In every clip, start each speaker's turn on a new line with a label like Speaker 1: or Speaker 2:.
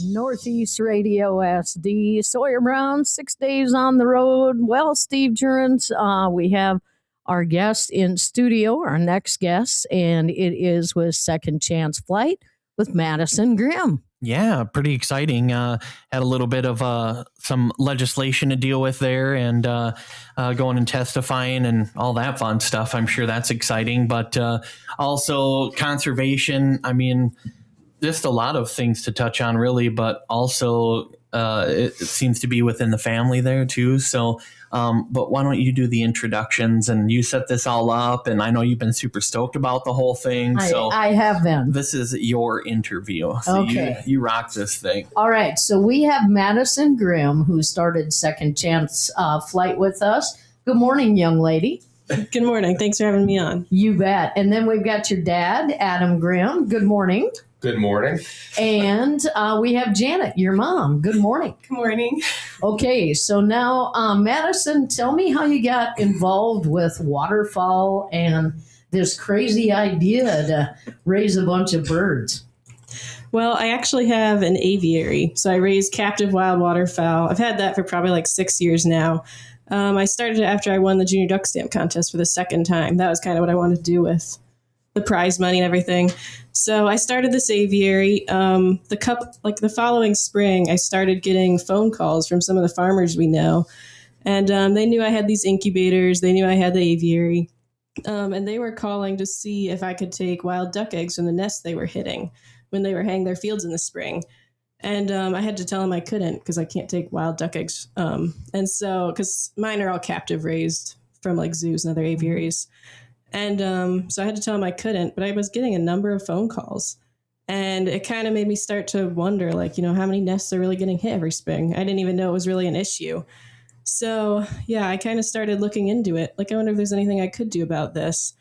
Speaker 1: Northeast Radio SD. Sawyer Brown, 6 days on the road. Well, Steve Jurens, we have our guest in studio, our next guest, and it is with Second Chance Flight with Madison Grimm.
Speaker 2: Yeah, pretty exciting. Had a little bit of some legislation to deal with there and going and testifying and all that fun stuff. I'm sure that's exciting, but also conservation. I mean, just a lot of things to touch on, really, but also it seems to be within the family there, too. So, but why don't you do the introductions and you set this all up? And I know you've been super stoked about the whole thing.
Speaker 1: I have been.
Speaker 2: This is your interview. So
Speaker 1: okay.
Speaker 2: You rock this thing.
Speaker 1: All right. So we have Madison Grimm, who started Second Chance Flight with us. Good morning, young lady.
Speaker 3: Good morning. Thanks for having me on.
Speaker 1: You bet. And then we've got your dad, Adam Grimm. Good morning.
Speaker 4: Good morning.
Speaker 1: And we have Janet, your mom. Good morning.
Speaker 5: Good morning.
Speaker 1: Okay, so now, Madison, tell me how you got involved with waterfowl and this crazy idea to raise a bunch of birds.
Speaker 3: Well, I actually have an aviary. So I raise captive wild waterfowl. I've had that for probably like 6 years now. I started it after I won the junior duck stamp contest for the second time. That was kind of what I wanted to do with the prize money and everything. So I started this aviary. The following spring, I started getting phone calls from some of the farmers we know. And they knew I had these incubators. They knew I had the aviary. And they were calling to see if I could take wild duck eggs from the nests they were hitting when they were hanging their fields in the spring. And I had to tell them I couldn't because I can't take wild duck eggs. And so, because mine are all captive raised from like zoos and other aviaries. And so I had to tell him I couldn't, but I was getting a number of phone calls. And it kind of made me start to wonder, like, you know, how many nests are really getting hit every spring? I didn't even know it was really an issue. So, yeah, I kind of started looking into it. Like, I wonder if there's anything I could do about this.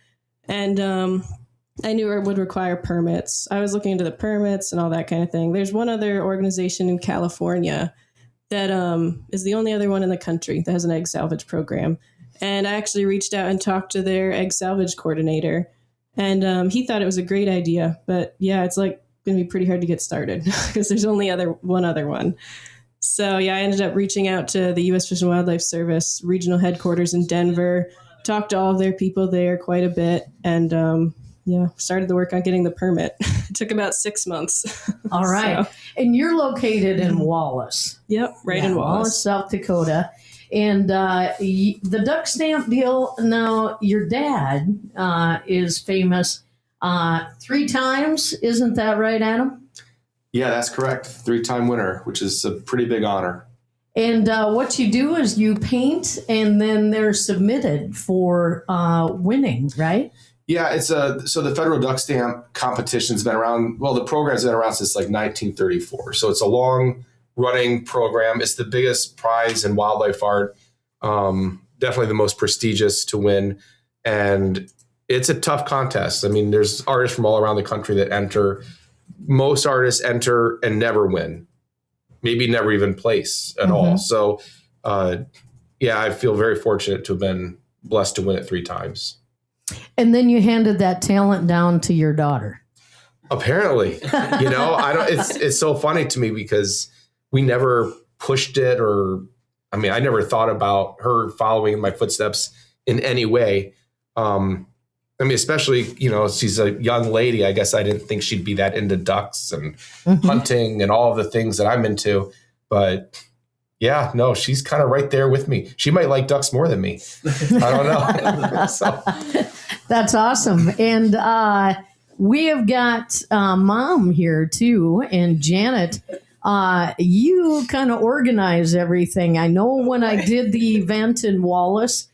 Speaker 3: And I knew it would require permits. I was looking into the permits and all that kind of thing. There's one other organization in California that is the only other one in the country that has an egg salvage program. And I actually reached out and talked to their egg salvage coordinator. And he thought it was a great idea. But yeah, it's like going to be pretty hard to get started because there's only one other one. So yeah, I ended up reaching out to the U.S. Fish and Wildlife Service regional headquarters in Denver, talked to all of their people there quite a bit. And started the work on getting the permit. It took about 6 months.
Speaker 1: All right. So. And you're located in Wallace.
Speaker 3: Yep, in Wallace,
Speaker 1: South Dakota. And the duck stamp deal, now your dad is famous 3 times. Isn't that right, Adam?
Speaker 4: Yeah, that's correct. 3-time winner, which is a pretty big honor.
Speaker 1: And what you do is you paint and then they're submitted for winning, right?
Speaker 4: Yeah, it's so the federal duck stamp competition's been around. Well, the program's been around since like 1934. So it's a long running program. It's the biggest prize in wildlife art, definitely the most prestigious to win. And it's a tough contest. I mean, there's artists from all around the country that enter. Most artists enter and never win, maybe never even place at all. So, I feel very fortunate to have been blessed to win it 3 times.
Speaker 1: And then you handed that talent down to your daughter.
Speaker 4: Apparently, it's so funny to me because we never pushed it I never thought about her following in my footsteps in any way. Especially, she's a young lady. I guess I didn't think she'd be that into ducks and hunting and all of the things that I'm into. But yeah, no, she's kind of right there with me. She might like ducks more than me. I don't know. So.
Speaker 1: That's awesome. And we have got Mom here too, and Janet. You kind of organize everything. I know when I did the event in Wallace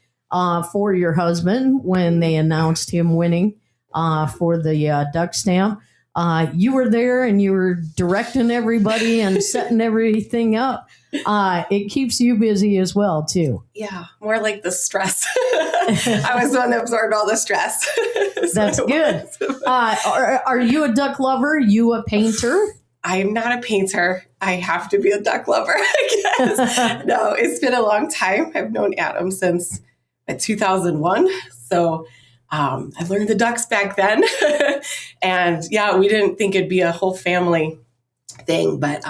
Speaker 1: for your husband, when they announced him winning for the duck stamp, you were there and you were directing everybody and setting everything up. It keeps you busy as well, too.
Speaker 5: Yeah, more like the stress. I was the one that absorbed all the stress.
Speaker 1: That's good. Are you a duck lover? You a painter?
Speaker 5: I am not a painter. I have to be a duck lover, I guess. No, it's been a long time. I've known Adam since 2001. So I learned the ducks back then. And yeah, we didn't think it'd be a whole family thing. But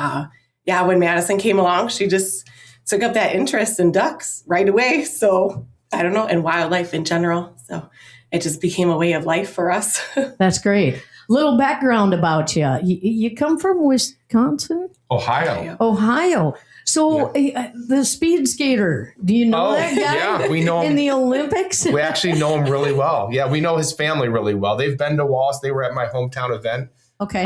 Speaker 5: yeah, when Madison came along, she just took up that interest in ducks right away. So I don't know, and wildlife in general. So it just became a way of life for us.
Speaker 1: That's great. Little background about you. You come from Wisconsin? Ohio. So the speed skater, do you know that guy?
Speaker 4: Yeah, we know him.
Speaker 1: In the Olympics?
Speaker 4: We actually know him really well. Yeah, we know his family really well. They've been to Wallace. They were at my hometown event.
Speaker 1: Okay.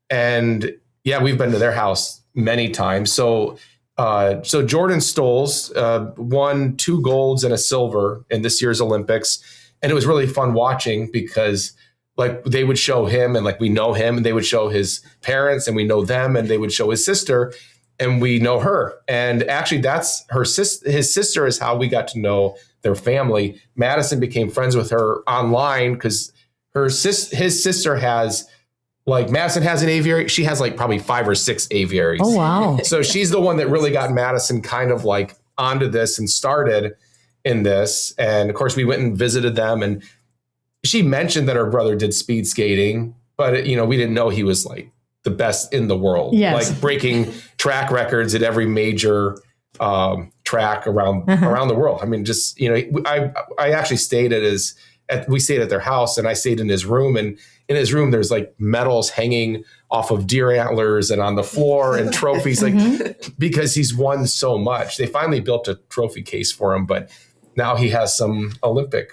Speaker 4: And yeah, we've been to their house many times. So Jordan Stoles won 2 golds and a silver in this year's Olympics. And it was really fun watching because like they would show him and like we know him, and they would show his parents and we know them, and they would show his sister and we know her. And actually that's his sister is how we got to know their family. Madison became friends with her online because his sister has, like, Madison has an aviary. She has like probably 5 or 6 aviaries.
Speaker 1: Oh, wow.
Speaker 4: So she's the one that really got Madison kind of like onto this and started in this. And of course we went and visited them, and she mentioned that her brother did speed skating, but we didn't know he was like the best in the world, like breaking track records at every major track around the world. I mean, just, I actually stayed we stayed at their house, and I stayed in his room, and in his room, there's like medals hanging off of deer antlers and on the floor and trophies, like because he's won so much. They finally built a trophy case for him, but now he has some Olympic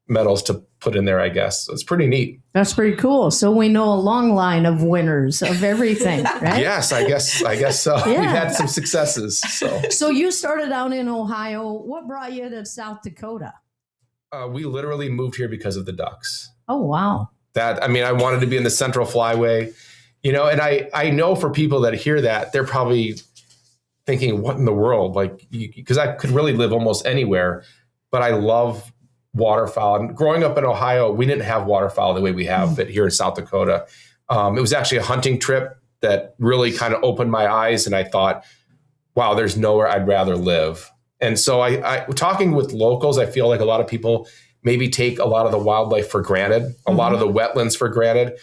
Speaker 4: medals to put in there, I guess. So it's pretty neat.
Speaker 1: That's pretty cool. So we know a long line of winners of everything, right?
Speaker 4: Yes, I guess so.
Speaker 1: Yeah.
Speaker 4: We've had some successes.
Speaker 1: So you started out in Ohio. What brought you to South Dakota?
Speaker 4: We literally moved here because of the ducks.
Speaker 1: Oh, wow.
Speaker 4: I wanted to be in the Central Flyway, and I know for people that hear that, they're probably thinking, what in the world? Like, because I could really live almost anywhere, but I love waterfowl. And growing up in Ohio, we didn't have waterfowl the way we have it here in South Dakota. It was actually a hunting trip that really kind of opened my eyes. And I thought, wow, there's nowhere I'd rather live. And so I talking with locals, I feel like a lot of people maybe take a lot of the wildlife for granted, a lot of the wetlands for granted.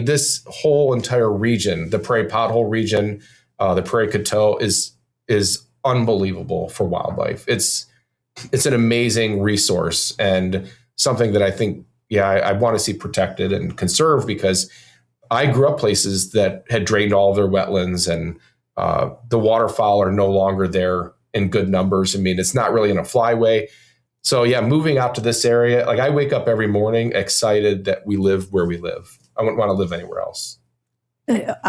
Speaker 4: This whole entire region, the Prairie Pothole region, the Prairie Coteau is unbelievable for wildlife. It's an amazing resource and something that I think, I want to see protected and conserved, because I grew up places that had drained all of their wetlands, and the waterfowl are no longer there in good numbers. It's not really in a flyway. So moving out to this area, like I wake up every morning excited that we live where we live. I wouldn't want to live anywhere else.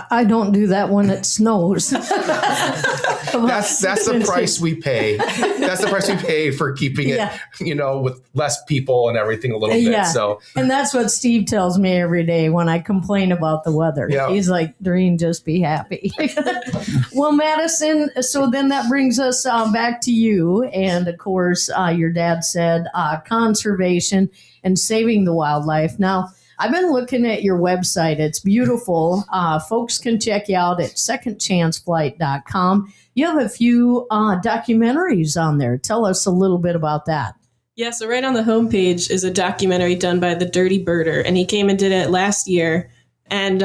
Speaker 1: I don't do that when it snows.
Speaker 4: That's the price we pay. That's the price we pay for keeping it, with less people and everything a little bit.
Speaker 1: Yeah.
Speaker 4: So,
Speaker 1: and that's what Steve tells me every day when I complain about the weather.
Speaker 4: Yeah.
Speaker 1: He's like, Doreen, just be happy. Well, Madison, so then that brings us back to you. And of course, your dad said conservation and saving the wildlife. Now, I've been looking at your website. It's beautiful. Folks can check you out at secondchanceflight.com. You have a few documentaries on there. Tell us a little bit about that.
Speaker 3: Yeah, so right on the homepage is a documentary done by the Dirty Birder, and he came and did it last year. And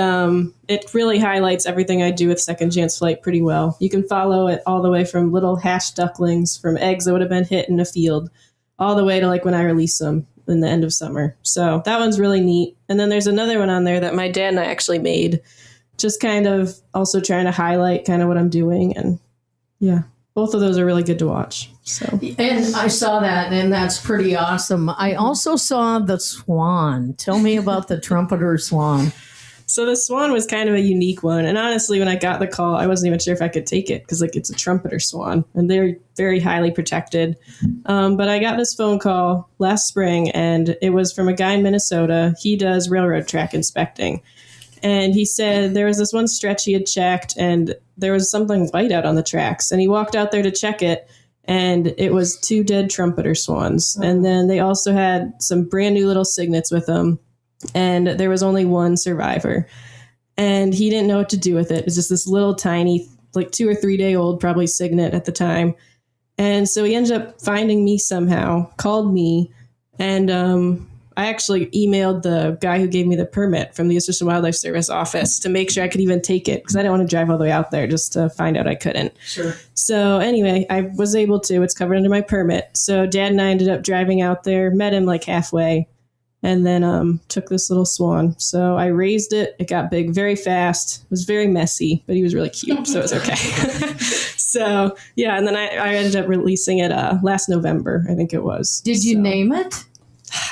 Speaker 3: it really highlights everything I do with Second Chance Flight pretty well. You can follow it all the way from little hatched ducklings, from eggs that would have been hit in a field, all the way to like when I release them in the end of summer. So that one's really neat. And then there's another one on there that my dad and I actually made, just kind of also trying to highlight kind of what I'm doing. And yeah, both of those are really good to watch. So,
Speaker 1: and I saw that, and that's pretty awesome. I also saw the swan. Tell me about the trumpeter swan.
Speaker 3: So the swan was kind of a unique one. And honestly, when I got the call, I wasn't even sure if I could take it, because like it's a trumpeter swan and they're very highly protected. But I got this phone call last spring, and it was from a guy in Minnesota. He does railroad track inspecting. And he said there was this one stretch he had checked, and there was something white out on the tracks. And he walked out there to check it, and it was 2 dead trumpeter swans. And then they also had some brand new little cygnets with them. And there was only 1 survivor, and he didn't know what to do with it. It was just this little tiny, like 2 or 3 day old, probably cygnet at the time. And so he ended up finding me somehow, called me, and I actually emailed the guy who gave me the permit from the Fish and Wildlife Service office to make sure I could even take it, because I didn't want to drive all the way out there just to find out I couldn't.
Speaker 1: Sure.
Speaker 3: So anyway, I was able to. It's covered under my permit. So Dad and I ended up driving out there, met him like halfway, and then took this little swan. So I raised it. It got big very fast. It was very messy, but he was really cute, so it was okay. So yeah, and then I ended up releasing it last November, I think it was.
Speaker 1: Did you name it?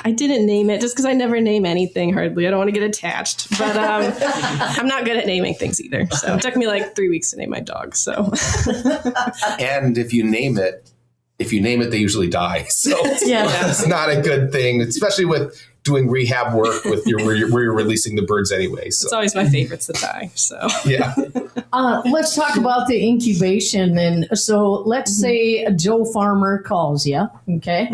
Speaker 3: I didn't name it just because I never name anything hardly. I don't want to get attached, but I'm not good at naming things either. So it took me like 3 weeks to name my dog. So,
Speaker 4: And if you name it, they usually die. So it's not a good thing, especially with doing rehab work with where you're releasing the birds anyway. So
Speaker 3: it's always my favorites to die. So
Speaker 4: yeah.
Speaker 1: Let's talk about the incubation. And so let's say Joe Farmer calls you, okay?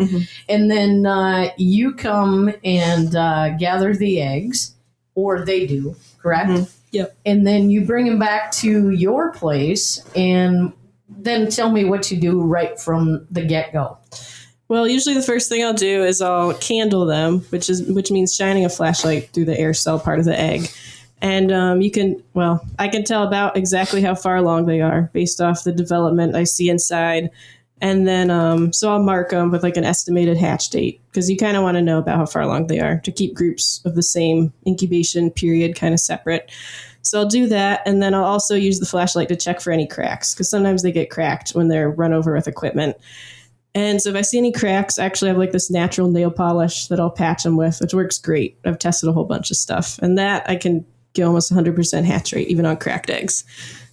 Speaker 1: And then you come and gather the eggs, or they do, correct?
Speaker 3: Yep.
Speaker 1: And then you bring them back to your place, and then tell me what you do right from the get-go.
Speaker 3: Well, usually the first thing I'll do is I'll candle them, which means shining a flashlight through the air cell part of the egg. And I can tell about exactly how far along they are based off the development I see inside. And then, so I'll mark them with like an estimated hatch date, because you kind of want to know about how far along they are to keep groups of the same incubation period kind of separate. So I'll do that. And then I'll also use the flashlight to check for any cracks, because sometimes they get cracked when they're run over with equipment. And so if I see any cracks, I actually have like this natural nail polish that I'll patch them with, which works great. I've tested a whole bunch of stuff, and that I can get almost 100% hatch rate, even on cracked eggs.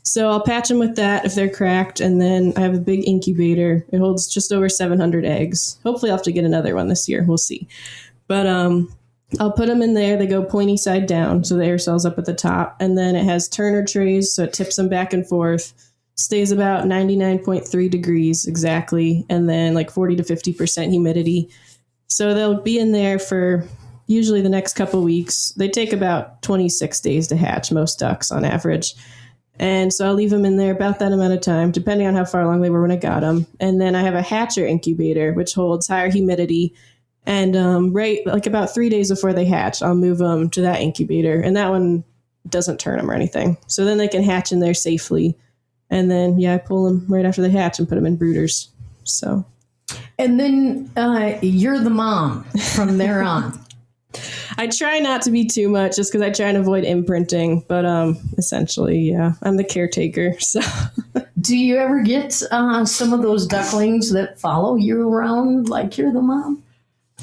Speaker 3: So I'll patch them with that if they're cracked. And then I have a big incubator. It holds just over 700 eggs. Hopefully I'll have to get another one this year. We'll see. But I'll put them in there. They go pointy side down, so the air cell's up at the top. And then it has turner trays, so it tips them back and forth. Stays about 99.3 degrees exactly, and then like 40 to 50% humidity. So they'll be in there for usually the next couple weeks. They take about 26 days to hatch, most ducks on average. And so I'll leave them in there about that amount of time, depending on how far along they were when I got them. And then I have a hatcher incubator, which holds higher humidity. And right, like about 3 days before they hatch, I'll move them to that incubator. And that one doesn't turn them or anything. So then they can hatch in there safely. And then, I pull them right after they hatch and put them in brooders. So,
Speaker 1: and then you're the mom from there on.
Speaker 3: I try not to be too much, just because I try and avoid imprinting. But essentially, I'm the caretaker. So,
Speaker 1: do you ever get some of those ducklings that follow you around like you're the mom?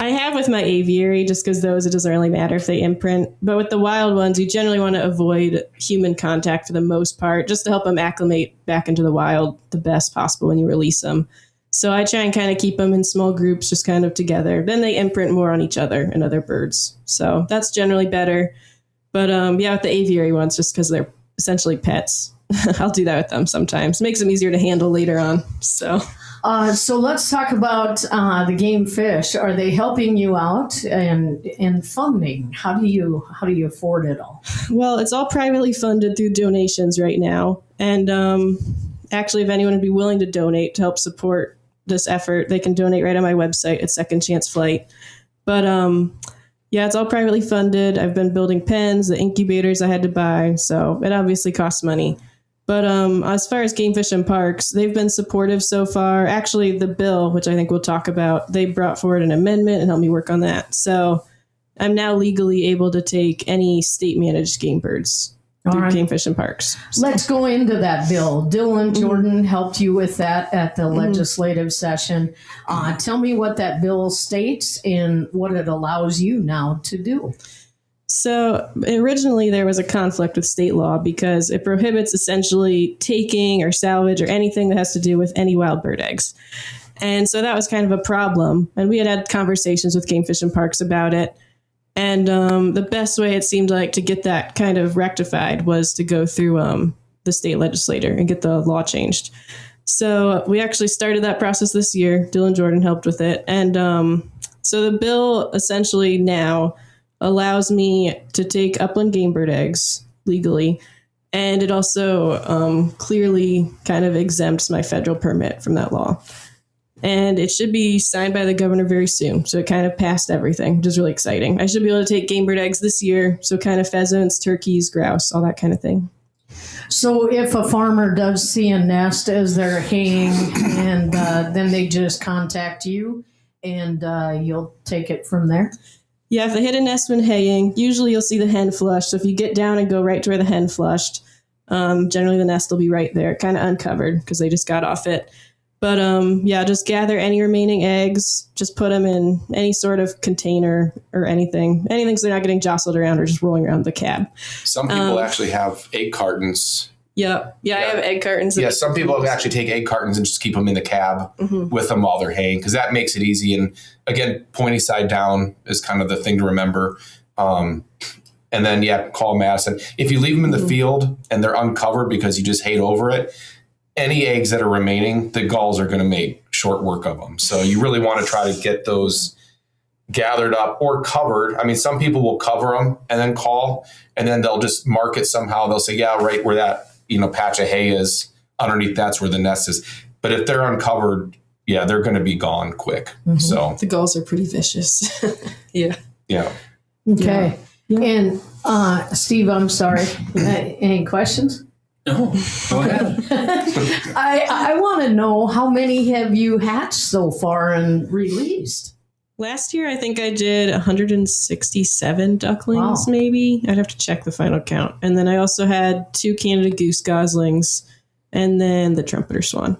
Speaker 3: I have with my aviary, just because those, it doesn't really matter if they imprint. But with the wild ones, you generally want to avoid human contact for the most part, just to help them acclimate back into the wild the best possible when you release them. So I try and kind of keep them in small groups, just kind of together. Then they imprint more on each other and other birds. So that's generally better. But with the aviary ones, just because they're essentially pets, I'll do that with them sometimes. Makes them easier to handle later on. So
Speaker 1: let's talk about the game fish. Are they helping you out and funding? How do you afford it all?
Speaker 3: Well, it's all privately funded through donations right now. And actually, if anyone would be willing to donate to help support this effort, they can donate right on my website at Second Chance Flight. But it's all privately funded. I've been building pens, the incubators I had to buy, so it obviously costs money. But as far as Game Fish and Parks, they've been supportive so far. Actually, the bill, which I think we'll talk about, they brought forward an amendment and helped me work on that. So I'm now legally able to take any state-managed game birds through Game Fish and Parks. So.
Speaker 1: Let's go into that bill. Dylan Jordan helped you with that at the legislative session. Tell me what that bill states and what it allows you now to do.
Speaker 3: So originally there was a conflict with state law because it prohibits essentially taking or salvage or anything that has to do with any wild bird eggs. And so that was kind of a problem. And we had conversations with Game Fish and Parks about it. And the best way it seemed like to get that kind of rectified was to go through the state legislature and get the law changed. So we actually started that process this year. Dylan Jordan helped with it. And so the bill essentially now allows me to take upland game bird eggs legally. And it also clearly kind of exempts my federal permit from that law. and it should be signed by the governor very soon. So it kind of passed everything, which is really exciting. I should be able to take game bird eggs this year. So kind of pheasants, turkeys, grouse, all that kind of thing.
Speaker 1: So if a farmer does see a nest as they're haying, and then they just contact you, and you'll take it from there?
Speaker 3: Yeah, if they hit a nest when haying, usually you'll see the hen flushed. So if you get down and go right to where the hen flushed, generally the nest will be right there, kind of uncovered because they just got off it. But yeah, just gather any remaining eggs, just put them in any sort of container or anything so they're not getting jostled around or just rolling around the cab.
Speaker 4: Some people actually have egg cartons.
Speaker 3: Yep. Yeah, I have egg cartons.
Speaker 4: Yeah, some people actually take egg cartons and just keep them in the cab with them while they're haying, because that makes it easy. And again, pointy side down is kind of the thing to remember. And then, yeah, call Madison. If you leave them in the field and they're uncovered because you just hayed over it, any eggs that are remaining, the gulls are going to make short work of them. So you really want to try to get those gathered up or covered. I mean, some people will cover them and then call, and then they'll just mark it somehow. They'll say, yeah, right where that patch of hay is, underneath that's where the nest is. But if they're uncovered, yeah, they're going to be gone quick. So
Speaker 3: the gulls are pretty vicious. Yeah.
Speaker 1: Okay. Yeah. And Steve, I'm sorry. Any questions?
Speaker 2: No, go ahead.
Speaker 1: I want to know, how many have you hatched so far and released?
Speaker 3: Last year, I think I did 167 ducklings, maybe. I'd have to check the final count. And then I also had 2 Canada goose goslings and then the trumpeter swan.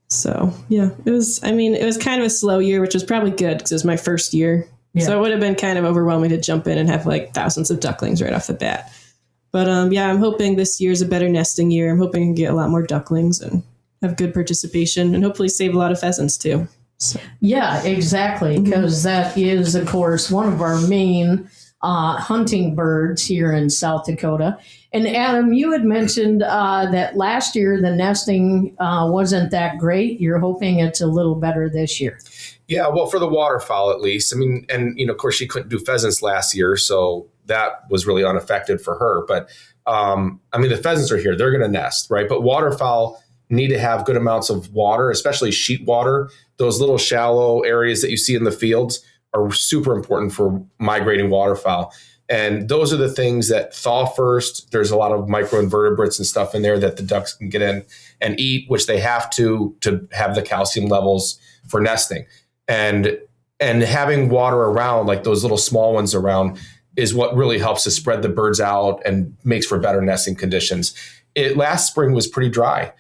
Speaker 3: So, yeah, it was kind of a slow year, which was probably good because it was my first year. Yeah. So it would have been kind of overwhelming to jump in and have like thousands of ducklings right off the bat. But yeah, I'm hoping this year's a better nesting year. I'm hoping I can get a lot more ducklings and have good participation and hopefully save a lot of pheasants too. So. Yeah,
Speaker 1: exactly. Because that is, of course, one of our main hunting birds here in South Dakota. And Adam, you had mentioned that last year the nesting wasn't that great. You're hoping it's a little better this year.
Speaker 4: Yeah, well, for the waterfowl at least. I mean, and of course she couldn't do pheasants last year, so that was really unaffected for her. But I mean, the pheasants are here; they're going to nest, right? But waterfowl need to have good amounts of water, especially sheet water. Those little shallow areas that you see in the fields are super important for migrating waterfowl. And those are the things that thaw first. There's a lot of microinvertebrates and stuff in there that the ducks can get in and eat, which they have to have the calcium levels for nesting. And having water around, like those little small ones around, is what really helps to spread the birds out and makes for better nesting conditions. Last spring was pretty dry.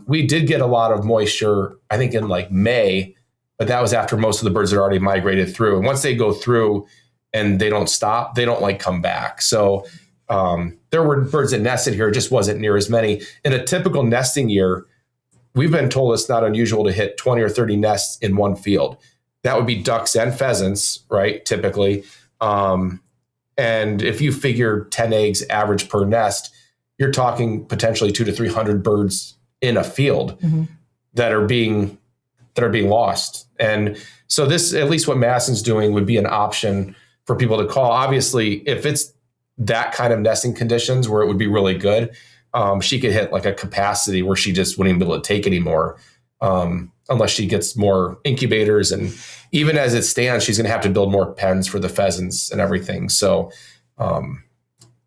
Speaker 4: We did get a lot of moisture, I think in like May, but that was after most of the birds had already migrated through. And once they go through and they don't stop, they don't like come back. So there were birds that nested here, it just wasn't near as many. In a typical nesting year, we've been told it's not unusual to hit 20 or 30 nests in one field. That would be ducks and pheasants, right? Typically. And if you figure 10 eggs average per nest, you're talking potentially 200 to 300 birds in a field that are being lost. And so this, at least what Madison's doing, would be an option for people to call. Obviously, if it's that kind of nesting conditions where it would be really good, she could hit like a capacity where she just wouldn't be able to take anymore, unless she gets more incubators. And even as it stands, she's going to have to build more pens for the pheasants and everything. So,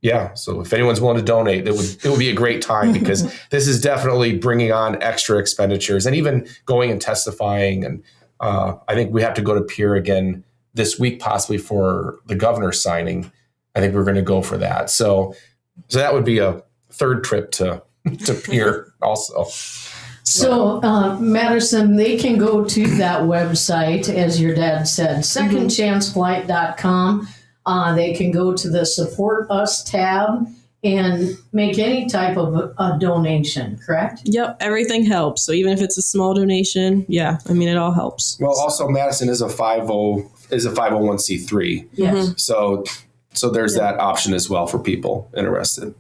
Speaker 4: yeah. So if anyone's willing to donate, it would be a great time, because this is definitely bringing on extra expenditures and even going and testifying. And I think we have to go to Pierre again this week, possibly for the governor's signing. I think we're going to go for that. So that would be a third trip to Pierre also.
Speaker 1: So, Madison, they can go to that website, as your dad said, secondchanceflight.com. They can go to the Support Us tab and make any type of a donation, correct?
Speaker 3: Yep, everything helps. So even if it's a small donation, yeah, I mean, it all helps.
Speaker 4: Well, also Madison is a 501c3.
Speaker 1: Yes.
Speaker 4: So there's that option as well for people interested.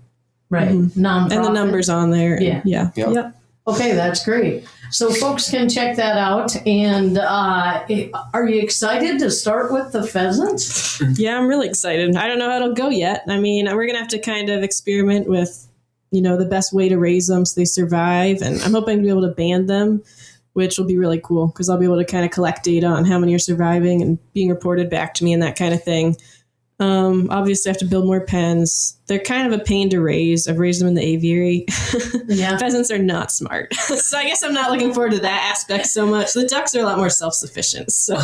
Speaker 1: Right. Nonprofit.
Speaker 3: And the numbers on there.
Speaker 1: Yeah.
Speaker 3: Yep.
Speaker 1: Okay, that's great. So folks can check that out. And are you excited to start with the pheasants?
Speaker 3: Yeah, I'm really excited. I don't know how it'll go yet. I mean, we're going to have to kind of experiment with, the best way to raise them so they survive. And I'm hoping to be able to band them which will be really cool because I'll be able to kind of collect data on how many are surviving and being reported back to me and that kind of thing. Obviously I have to build more pens. They're kind of a pain to raise. I've raised them in the aviary.
Speaker 1: Yeah.
Speaker 3: Pheasants are not smart. So I guess I'm not looking forward to that aspect so much. The ducks are a lot more self-sufficient. So.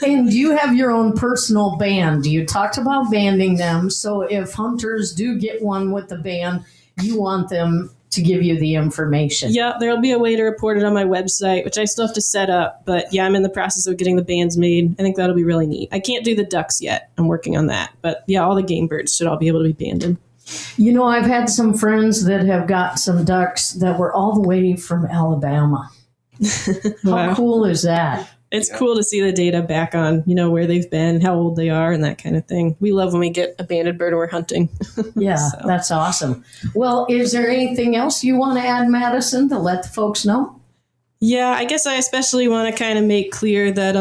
Speaker 1: And you have your own personal band. You talked about banding them. So if hunters do get one with the band, you want them to give you the information.
Speaker 3: Yeah, there'll be a way to report it on my website, which I still have to set up. But yeah, I'm in the process of getting the bands made. I think that'll be really neat. I can't do the ducks yet. I'm working on that. But yeah, all the game birds should all be able to be banded.
Speaker 1: You know, I've had some friends that have got some ducks that were all the way from Alabama.
Speaker 3: Wow.
Speaker 1: How cool is that?
Speaker 3: It's cool to see the data back on, where they've been, how old they are, and that kind of thing. We love when we get a banded bird and we're hunting.
Speaker 1: Yeah,
Speaker 3: So.
Speaker 1: That's awesome. Well, is there anything else you want to add, Madison, to let the folks know?
Speaker 3: Yeah, I guess I especially want to kind of make clear that,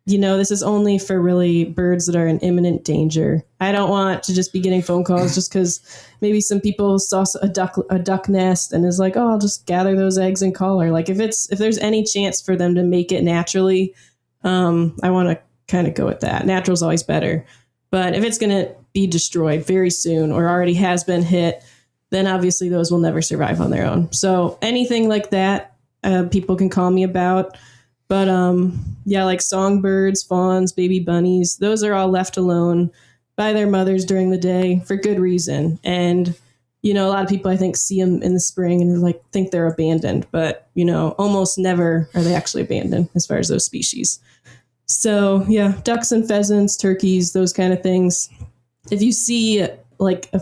Speaker 3: this is only for really birds that are in imminent danger. I don't want to just be getting phone calls just because maybe some people saw a duck nest and is like, oh, I'll just gather those eggs and call her. Like if there's any chance for them to make it naturally, I want to kind of go with that. Natural's always better. But if it's going to be destroyed very soon or already has been hit, then obviously those will never survive on their own. So anything like that, people can call me about. But like songbirds, fawns, baby bunnies, those are all left alone by their mothers during the day for good reason. And, a lot of people, I think, see them in the spring and think they're abandoned. But, almost never are they actually abandoned as far as those species. So, yeah, ducks and pheasants, turkeys, those kind of things. If you see a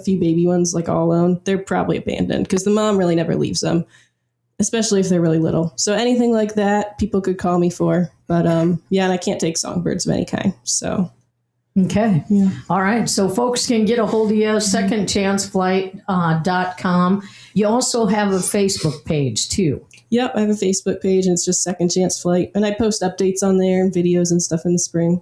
Speaker 3: few baby ones all alone, they're probably abandoned because the mom really never leaves them. Especially if they're really little. So anything like that, people could call me for. But and I can't take songbirds of any kind. So.
Speaker 1: Okay.
Speaker 3: Yeah.
Speaker 1: All right. So folks can get a hold of you, secondchanceflight.com. You also have a Facebook page too.
Speaker 3: Yep. I have a Facebook page and it's just Second Chance Flight. And I post updates on there and videos and stuff in the spring.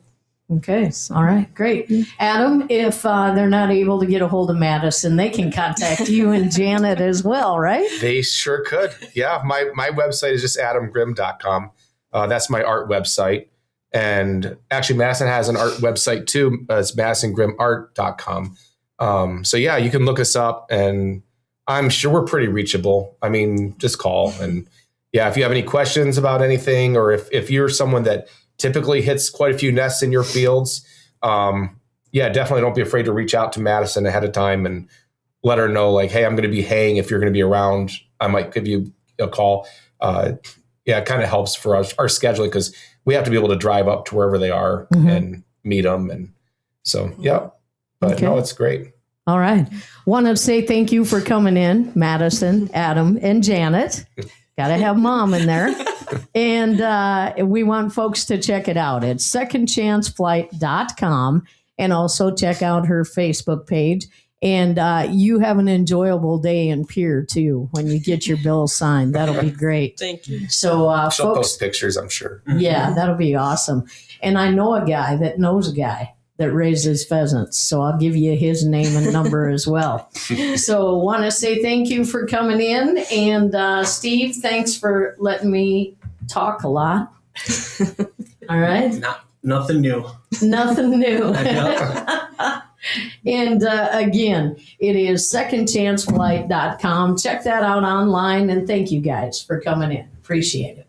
Speaker 1: Okay. All right. Great. Adam, if they're not able to get a hold of Madison, they can contact you and Janet as well, right?
Speaker 4: They sure could. Yeah. My website is just adamgrimm.com. That's my art website. And actually, Madison has an art website too. It's madisongrimmart.com. So yeah, you can look us up and I'm sure we're pretty reachable. I mean, just call. And yeah, if you have any questions about anything, or if you're someone that typically hits quite a few nests in your fields, definitely don't be afraid to reach out to Madison ahead of time and let her know, hey, I'm going to be haying. If you're going to be around, I might give you a call. It kind of helps for our scheduling because we have to be able to drive up to wherever they are and meet them. And so, yeah, but no, it's great.
Speaker 1: All right. Want to say thank you for coming in, Madison, Adam, and Janet. Got to have mom in there. And we want folks to check it out. It's secondchanceflight.com, and also check out her Facebook page. And you have an enjoyable day in Pierre, too, when you get your bill signed. That'll be great.
Speaker 3: Thank you.
Speaker 1: So,
Speaker 4: she'll
Speaker 1: folks,
Speaker 4: post pictures, I'm sure.
Speaker 1: Yeah, that'll be awesome. And I know a guy that knows a guy that raises pheasants. So I'll give you his name and number as well. So want to say thank you for coming in. And Steve, thanks for letting me talk a lot. All right.
Speaker 2: Nothing new.
Speaker 1: Nothing new. And again, it is secondchanceflight.com. Check that out online. And thank you guys for coming in. Appreciate it.